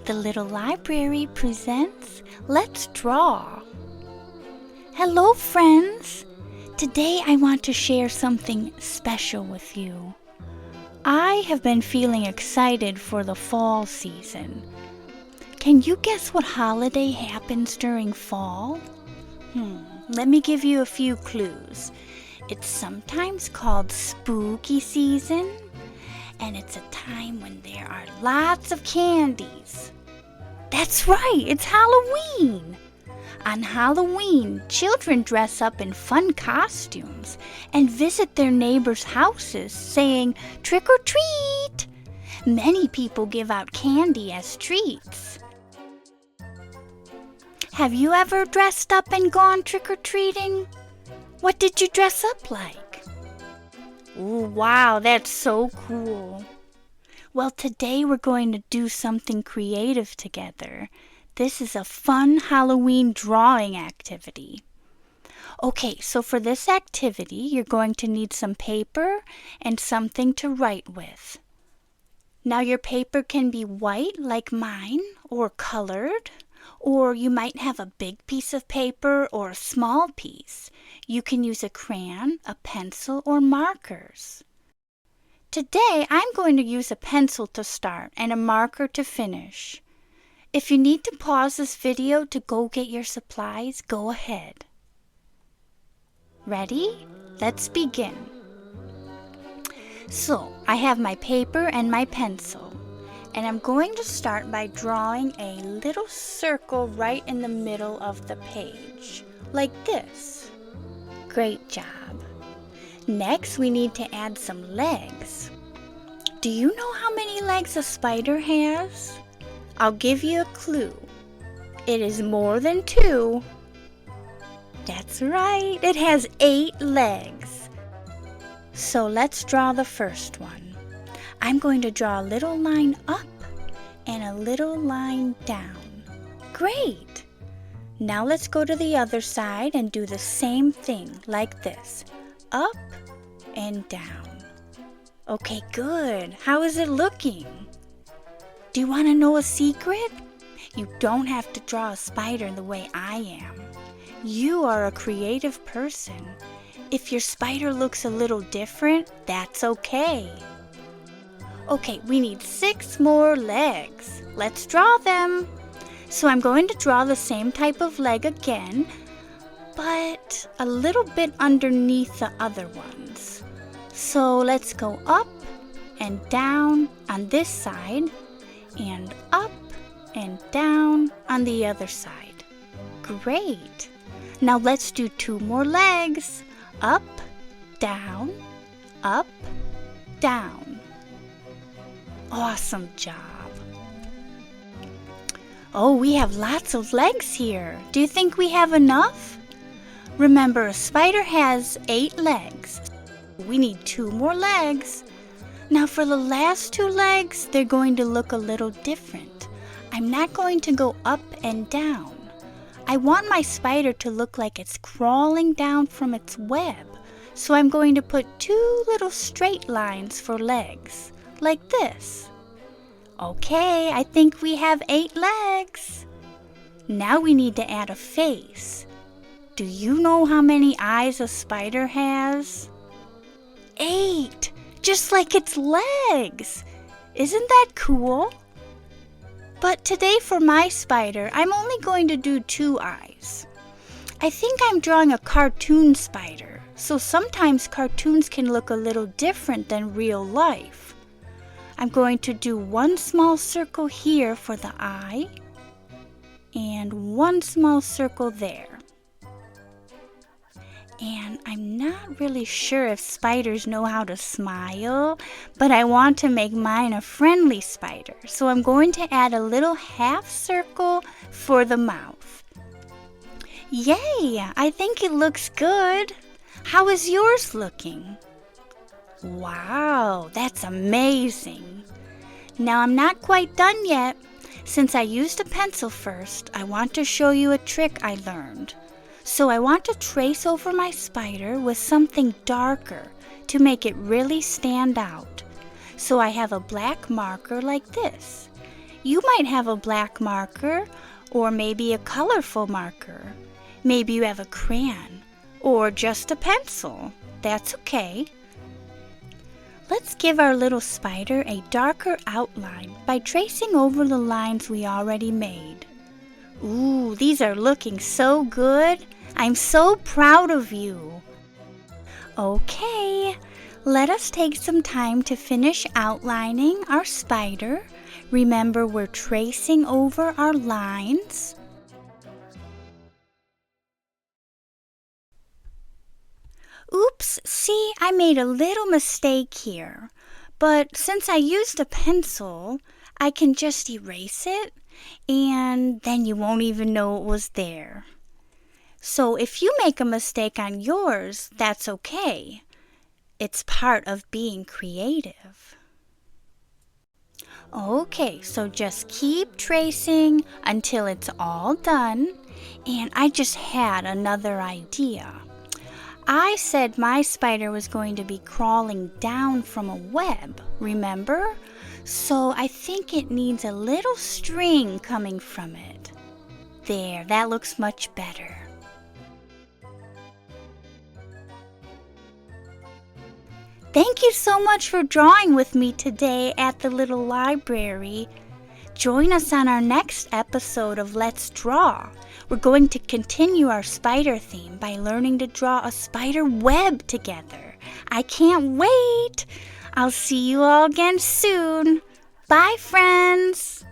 The Little Library presents Let's Draw. Hello, friends! Today I want to share something special with you. I have been feeling excited for the fall season. Can you guess what holiday happens during fall? Let me give you a few clues. It's sometimes called spooky season, and it's a time when there are lots of candies. That's right, it's Halloween. On Halloween, children dress up in fun costumes and visit their neighbors' houses saying, "Trick or treat!" Many people give out candy as treats. Have you ever dressed up and gone trick-or-treating? What did you dress up like? Ooh, wow, that's so cool. Well, today we're going to do something creative together. This is a fun Halloween drawing activity. Okay, so for this activity, you're going to need some paper and something to write with. Now your paper can be white like mine, or colored, or you might have a big piece of paper or a small piece. You can use a crayon, a pencil, or markers. Today, I'm going to use a pencil to start and a marker to finish. If you need to pause this video to go get your supplies, go ahead. Ready? Let's begin. So, I have my paper and my pencil, and I'm going to start by drawing a little circle right in the middle of the page, like this. Great job. Next, we need to add some legs. Do you know how many legs a spider has? I'll give you a clue. It is more than 2. That's right, it has 8 legs. So let's draw the first one. I'm going to draw a little line up and a little line down. Great! Now let's go to the other side and do the same thing, like this. Up and down. Okay, good. How is it looking? Do you want to know a secret? You don't have to draw a spider the way I am. You are a creative person. If your spider looks a little different, that's okay. Okay, we need 6 more legs. Let's draw them. So I'm going to draw the same type of leg again, but a little bit underneath the other ones. So let's go up and down on this side, and up and down on the other side. Great! Now let's do 2 more legs. Up, down, up, down. Awesome job! Oh, we have lots of legs here. Do you think we have enough? Remember, a spider has 8 legs. We need 2 more legs. Now for the last 2 legs, they're going to look a little different. I'm not going to go up and down. I want my spider to look like it's crawling down from its web. So I'm going to put 2 little straight lines for legs, like this. Okay, I think we have 8 legs. Now we need to add a face. Do you know how many eyes a spider has? 8, just like its legs. Isn't that cool? But today for my spider, I'm only going to do 2 eyes. I think I'm drawing a cartoon spider, so sometimes cartoons can look a little different than real life. I'm going to do 1 small circle here for the eye, and 1 small circle there. And I'm not really sure if spiders know how to smile, but I want to make mine a friendly spider, so I'm going to add a little half circle for the mouth. Yay! I think it looks good. How is yours looking? Wow, that's amazing. Now I'm not quite done yet. Since I used a pencil first, I want to show you a trick I learned. So I want to trace over my spider with something darker to make it really stand out. So I have a black marker like this. You might have a black marker, or maybe a colorful marker. Maybe you have a crayon, or just a pencil. That's okay. Let's give our little spider a darker outline by tracing over the lines we already made. Ooh, these are looking so good. I'm so proud of you. Okay, let us take some time to finish outlining our spider. Remember, we're tracing over our lines. Oops, see, I made a little mistake here. But since I used a pencil, I can just erase it, and then you won't even know it was there. So if you make a mistake on yours, that's okay. It's part of being creative. Okay, so just keep tracing until it's all done. And I just had another idea. I said my spider was going to be crawling down from a web, remember? So I think it needs a little string coming from it. There, that looks much better. Thank you so much for drawing with me today at the little library. Join us on our next episode of Let's Draw. We're going to continue our spider theme by learning to draw a spider web together. I can't wait! I'll see you all again soon. Bye, friends!